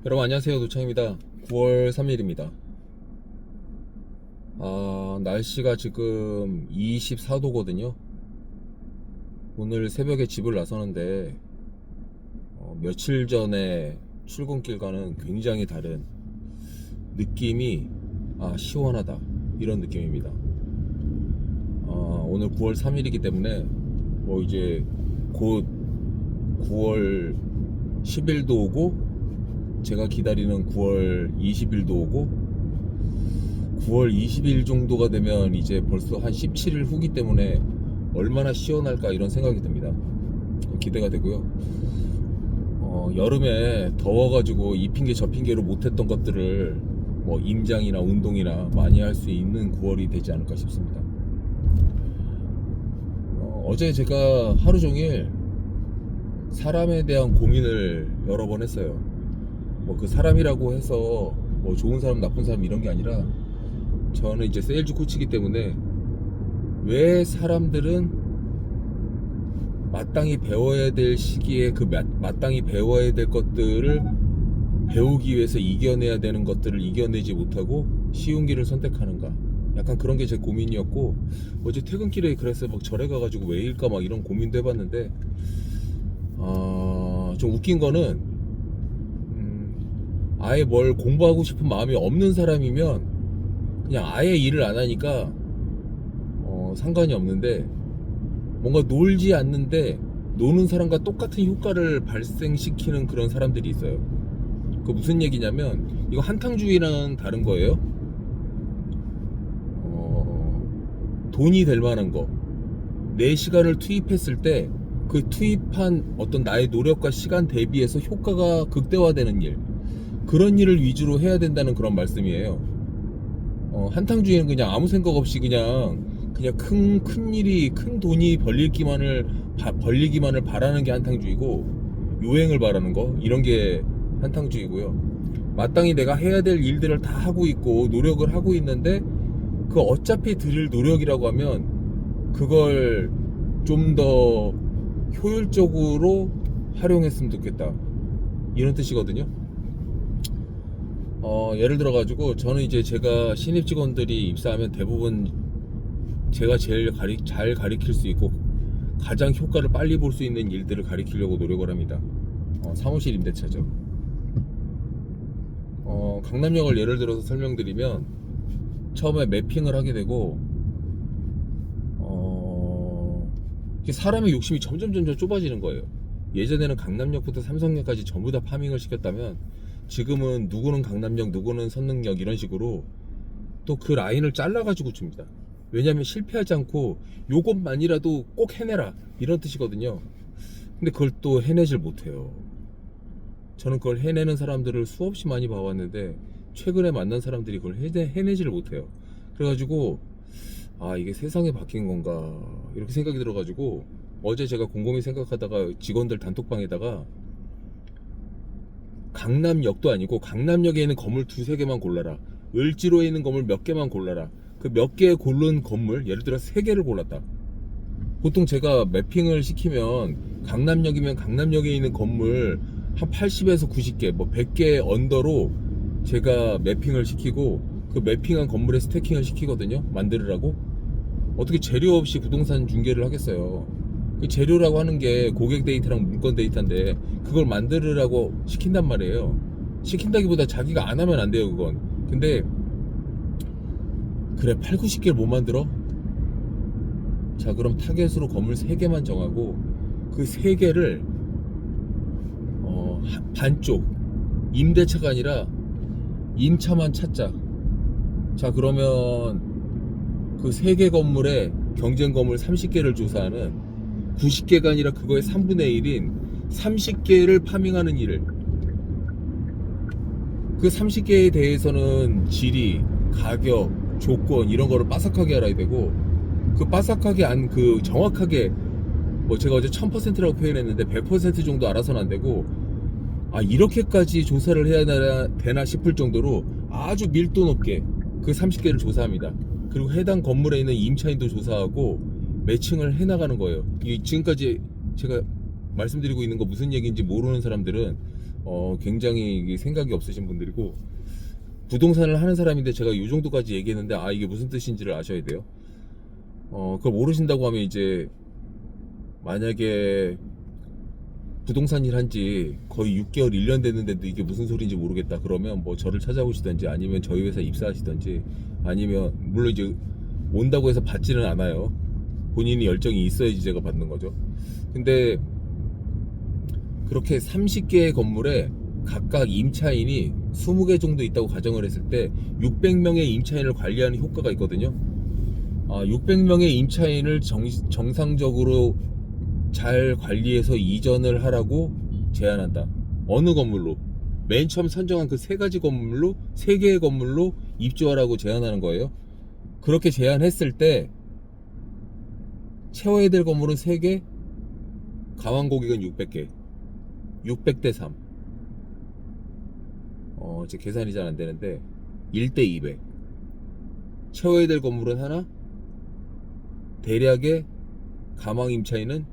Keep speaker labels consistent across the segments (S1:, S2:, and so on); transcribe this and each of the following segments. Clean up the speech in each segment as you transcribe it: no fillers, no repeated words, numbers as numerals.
S1: 여러분 안녕하세요, 노창입니다. 9월 3일입니다. 날씨가 지금 24도거든요 오늘 새벽에 집을 나서는데 며칠 전에 출근길과는 굉장히 다른 느낌이 시원하다 이런 느낌입니다. 오늘 9월 3일이기 때문에 뭐 이제 곧 9월 10일도 오고 제가 기다리는 9월 20일도 오고 9월 20일 정도가 되면 이제 벌써 한 17일 후기 때문에 얼마나 시원할까 이런 생각이 듭니다. 기대가 되고요. 여름에 더워가지고 이 핑계 저 핑계로 못했던 것들을 뭐 임장이나 운동이나 많이 할 수 있는 9월이 되지 않을까 싶습니다. 어제 제가 하루 종일 사람에 대한 고민을 여러 번 했어요. 뭐 그 사람이라고 해서 뭐 좋은 사람 나쁜 사람 이런 게 아니라 저는 이제 세일즈 코치이기 때문에 왜 사람들은 마땅히 배워야 될 시기에 그 마땅히 배워야 될 것들을 배우기 위해서 이겨내야 되는 것들을 이겨내지 못하고 쉬운 길을 선택하는가, 약간 그런 게 제 고민이었고, 어제 퇴근길에 그래서 막 절에 가가지고 왜일까 막 이런 고민도 해봤는데 좀 웃긴 거는 아예 뭘 공부하고 싶은 마음이 없는 사람이면 그냥 아예 일을 안 하니까 상관이 없는데, 뭔가 놀지 않는데 노는 사람과 똑같은 효과를 발생시키는 그런 사람들이 있어요. 그 무슨 얘기냐면, 이거 한탕주의랑 다른 거예요. 돈이 될 만한 거, 내 시간을 투입했을 때 그 투입한 어떤 나의 노력과 시간 대비해서 효과가 극대화되는 일, 그런 일을 위주로 해야 된다는 그런 말씀이에요. 한탕주의는 그냥 아무 생각 없이 그냥 큰 일이, 큰 돈이 벌리기만을 바라는 게 한탕주의고, 요행을 바라는 거, 이런 게 한탕주의고요. 마땅히 내가 해야 될 일들을 다 하고 있고 노력을 하고 있는데 그 어차피 드릴 노력이라고 하면 그걸 좀 더 효율적으로 활용했으면 좋겠다 이런 뜻이거든요. 예를 들어 가지고 저는 이제 제가 신입 직원들이 입사하면 대부분 제가 제일 잘 가르칠 수 있고 가장 효과를 빨리 볼 수 있는 일들을 가르치려고 노력을 합니다. 사무실 임대차죠. 강남역을 예를 들어서 설명드리면, 처음에 매핑을 하게 되고 사람의 욕심이 점점 좁아지는 거예요. 예전에는 강남역부터 삼성역까지 전부 다 파밍을 시켰다면 지금은 누구는 강남역, 누구는 선능역 이런 식으로 또 그 라인을 잘라가지고 줍니다. 왜냐하면 실패하지 않고 요것만이라도 꼭 해내라 이런 뜻이거든요. 근데 그걸 또 해내질 못해요. 저는 그걸 해내는 사람들을 수없이 많이 봐왔는데 최근에 만난 사람들이 그걸 해내지를 못해요. 그래가지고 이게 세상이 바뀐 건가 이렇게 생각이 들어가지고, 어제 제가 곰곰이 생각하다가 직원들 단톡방에다가 강남역도 아니고 강남역에 있는 건물 두세 개만 골라라, 을지로에 있는 건물 몇 개만 골라라, 그 몇 개 고른 건물 예를 들어 3개를 골랐다. 보통 제가 매핑을 시키면 강남역이면 강남역에 있는 건물 한 80에서 90개, 뭐 100개 언더로 제가 매핑을 시키고 그 매핑한 건물에 스태킹을 시키거든요, 만들으라고. 어떻게 재료 없이 부동산 중개를 하겠어요. 그 재료라고 하는 게 고객 데이터랑 물건 데이터인데 그걸 만들으라고 시킨단 말이에요. 시킨다기보다 자기가 안 하면 안 돼요, 그건. 근데 그래 8, 90개를 못 만들어? 자, 그럼 타겟으로 건물 3개만 정하고 그 3개를 반쪽 임대차가 아니라 임차만 찾자. 자, 그러면 그 3개 건물에 경쟁 건물 30개를 조사하는, 90개가 아니라 그거의 3분의 1인 30개를 파밍하는 일을, 그 30개에 대해서는 질이, 가격, 조건 이런 거를 빠삭하게 알아야 되고, 그 빠삭하게 정확하게, 뭐 제가 어제 1000%라고 표현했는데 100% 정도 알아서는 안 되고, 이렇게까지 조사를 해야 되나 싶을 정도로 아주 밀도 높게 그 30개를 조사합니다. 그리고 해당 건물에 있는 임차인도 조사하고 매칭을 해나가는 거예요. 지금까지 제가 말씀드리고 있는 거 무슨 얘기인지 모르는 사람들은 굉장히 이게 생각이 없으신 분들이고, 부동산을 하는 사람인데 제가 이 정도까지 얘기했는데 이게 무슨 뜻인지를 아셔야 돼요. 그걸 모르신다고 하면 이제 만약에 부동산 일 한지 거의 6개월 1년 됐는데도 이게 무슨 소리인지 모르겠다 그러면 뭐 저를 찾아오시던지 아니면 저희 회사 입사하시던지, 아니면 물론 이제 온다고 해서 받지는 않아요. 본인이 열정이 있어야지 제가 받는 거죠. 근데 그렇게 30개의 건물에 각각 임차인이 20개 정도 있다고 가정을 했을 때 600명의 임차인을 관리하는 효과가 있거든요. 600명의 임차인을 정상적으로 잘 관리해서 이전을 하라고 제안한다. 어느 건물로? 맨 처음 선정한 그 3가지 건물로, 3개의 건물로 입주하라고 제안하는 거예요. 그렇게 제안했을 때 채워야 될 건물은 3개, 가왕고객은 600개. 600대 3. 제 계산이 잘 안 되는데 1대 200. 채워야 될 건물은 하나, 대략의 가망 임차인은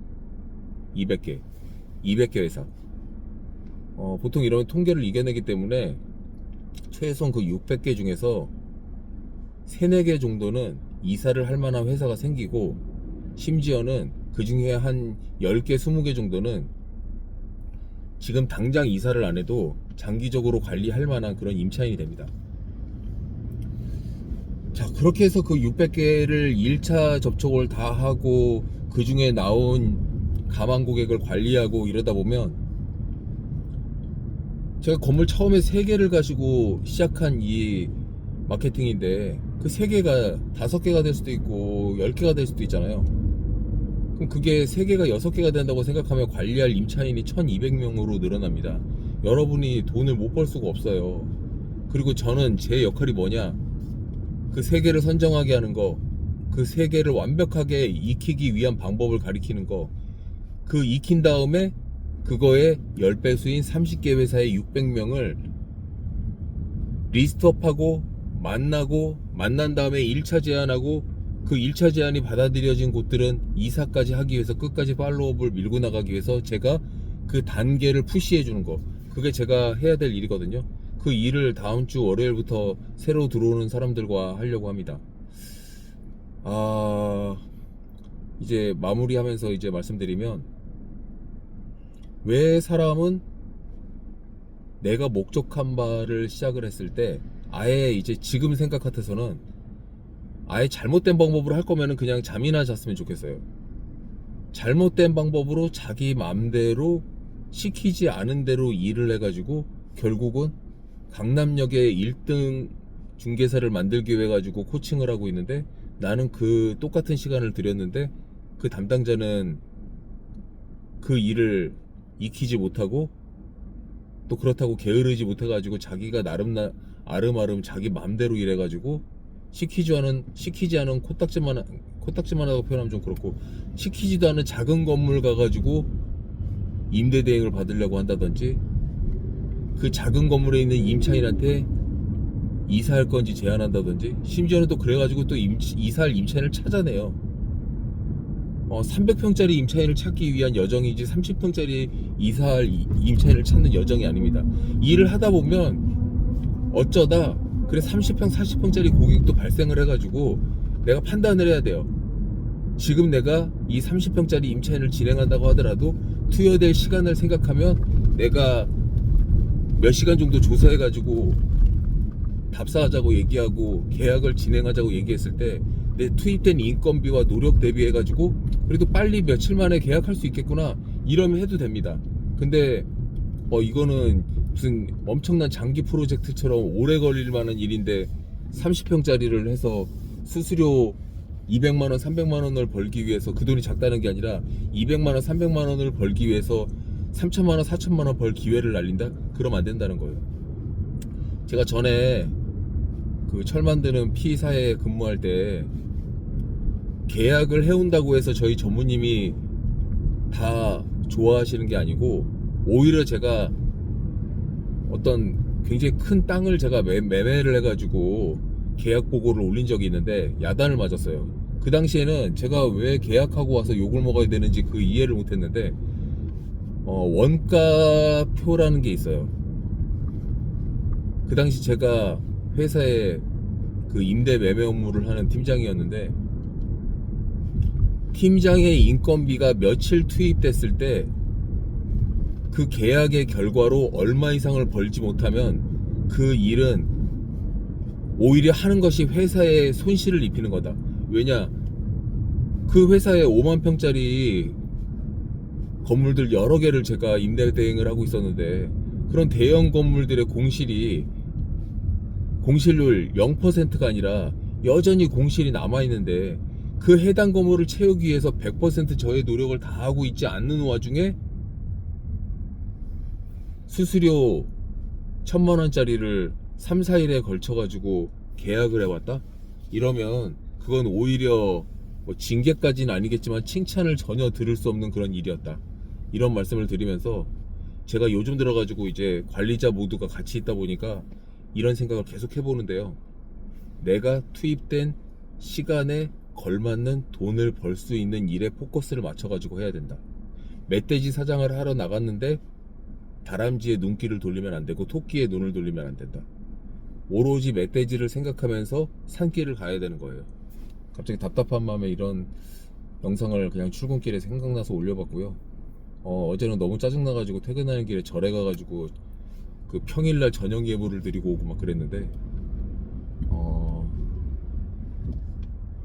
S1: 200개. 200개 회사. 보통 이런 통계를 이겨내기 때문에 최소한 그 600개 중에서 3, 4개 정도는 이사를 할 만한 회사가 생기고, 심지어는 그 중에 한 10개, 20개 정도는 지금 당장 이사를 안 해도 장기적으로 관리할 만한 그런 임차인이 됩니다. 자, 그렇게 해서 그 600개를 1차 접촉을 다 하고 그 중에 나온 가망 고객을 관리하고 이러다 보면, 제가 건물 처음에 3개를 가지고 시작한 이 마케팅인데 그 3개가 5개가 될 수도 있고 10개가 될 수도 있잖아요. 그럼 그게 3개가 6개가 된다고 생각하면 관리할 임차인이 1200명으로 늘어납니다. 여러분이 돈을 못 벌 수가 없어요. 그리고 저는 제 역할이 뭐냐, 그 3개를 선정하게 하는 거, 그 3개를 완벽하게 익히기 위한 방법을 가리키는 거, 그 익힌 다음에 그거의 10배수인 30개 회사의 600명을 리스트업하고 만난 다음에 1차 제안하고, 그 1차 제안이 받아들여진 곳들은 이사까지 하기 위해서 끝까지 팔로우업을 밀고 나가기 위해서 제가 그 단계를 푸시해 주는 거, 그게 제가 해야 될 일이거든요. 그 일을 다음 주 월요일부터 새로 들어오는 사람들과 하려고 합니다. 이제 마무리하면서 이제 말씀드리면, 왜 사람은 내가 목적한 바를 시작을 했을 때 아예 이제 지금 생각 같아서는 아예 잘못된 방법으로 할 거면은 그냥 잠이나 잤으면 좋겠어요. 잘못된 방법으로 자기 맘대로 시키지 않은 대로 일을 해가지고 결국은 강남역에 1등 중개사를 만들기 위해 가지고 코칭을 하고 있는데, 나는 그 똑같은 시간을 들였는데 그 담당자는 그 일을 익히지 못하고 또 그렇다고 게으르지 못해가지고 자기가 나름 아름아름 자기 맘대로 일해가지고 시키지 않은 코딱지만 하다고 표현하면 좀 그렇고, 시키지도 않은 작은 건물 가가지고 임대 대행을 받으려고 한다든지, 그 작은 건물에 있는 임차인한테 이사할 건지 제안한다든지, 심지어는 또 그래가지고 또 이사할 임차인을 찾아내요. 300평짜리 임차인을 찾기 위한 여정이지 30평짜리 이사할 임차인을 찾는 여정이 아닙니다. 일을 하다 보면 어쩌다 그래 30평 40평짜리 고객도 발생을 해가지고 내가 판단을 해야 돼요. 지금 내가 이 30평짜리 임차인을 진행한다고 하더라도 투여될 시간을 생각하면 내가 몇 시간 정도 조사해가지고 답사하자고 얘기하고 계약을 진행하자고 얘기했을 때 내 투입된 인건비와 노력 대비해가지고 그래도 빨리 며칠 만에 계약할 수 있겠구나, 이러면 해도 됩니다. 근데 이거는 무슨 엄청난 장기 프로젝트처럼 오래 걸릴 만한 일인데 30평짜리를 해서 수수료 200만원 300만원을 벌기 위해서, 그 돈이 작다는 게 아니라 200만원 300만원을 벌기 위해서 3천만원 4천만원 벌 기회를 날린다? 그러면 안 된다는 거예요. 제가 전에 그 철 만드는 P사에 근무할 때 계약을 해온다고 해서 저희 전무님이 다 좋아하시는 게 아니고, 오히려 제가 어떤 굉장히 큰 땅을 제가 매매를 해가지고 계약 보고를 올린 적이 있는데 야단을 맞았어요. 그 당시에는 제가 왜 계약하고 와서 욕을 먹어야 되는지 그 이해를 못했는데, 원가표라는 게 있어요. 그 당시 제가 회사에 그 임대 매매 업무를 하는 팀장이었는데, 팀장의 인건비가 며칠 투입됐을 때 그 계약의 결과로 얼마 이상을 벌지 못하면 그 일은 오히려 하는 것이 회사에 손실을 입히는 거다. 왜냐, 그 회사에 5만 평짜리 건물들 여러 개를 제가 임대 대행을 하고 있었는데, 그런 대형 건물들의 공실이 공실률 0%가 아니라 여전히 공실이 남아있는데, 그 해당 건물을 채우기 위해서 100% 저의 노력을 다하고 있지 않는 와중에 수수료 1,000만원짜리를 3, 4일에 걸쳐가지고 계약을 해왔다? 이러면 그건 오히려 뭐 징계까지는 아니겠지만 칭찬을 전혀 들을 수 없는 그런 일이었다. 이런 말씀을 드리면서, 제가 요즘 들어가지고 이제 관리자 모두가 같이 있다 보니까 이런 생각을 계속 해보는데요. 내가 투입된 시간에 걸맞는 돈을 벌 수 있는 일에 포커스를 맞춰가지고 해야 된다. 멧돼지 사장을 하러 나갔는데 다람쥐의 눈길을 돌리면 안 되고 토끼의 눈을 돌리면 안 된다. 오로지 멧돼지를 생각하면서 산길을 가야 되는 거예요. 갑자기 답답한 마음에 이런 영상을 그냥 출근길에 생각나서 올려봤고요. 어제는 너무 짜증나가지고 퇴근하는 길에 절에 가가지고 그 평일날 저녁 예불을 드리고 오고 막 그랬는데,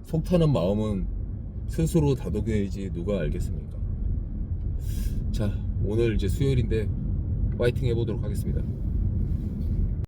S1: 속 타는 마음은 스스로 다독여야지 누가 알겠습니까? 자, 오늘 이제 수요일인데 파이팅 해보도록 하겠습니다.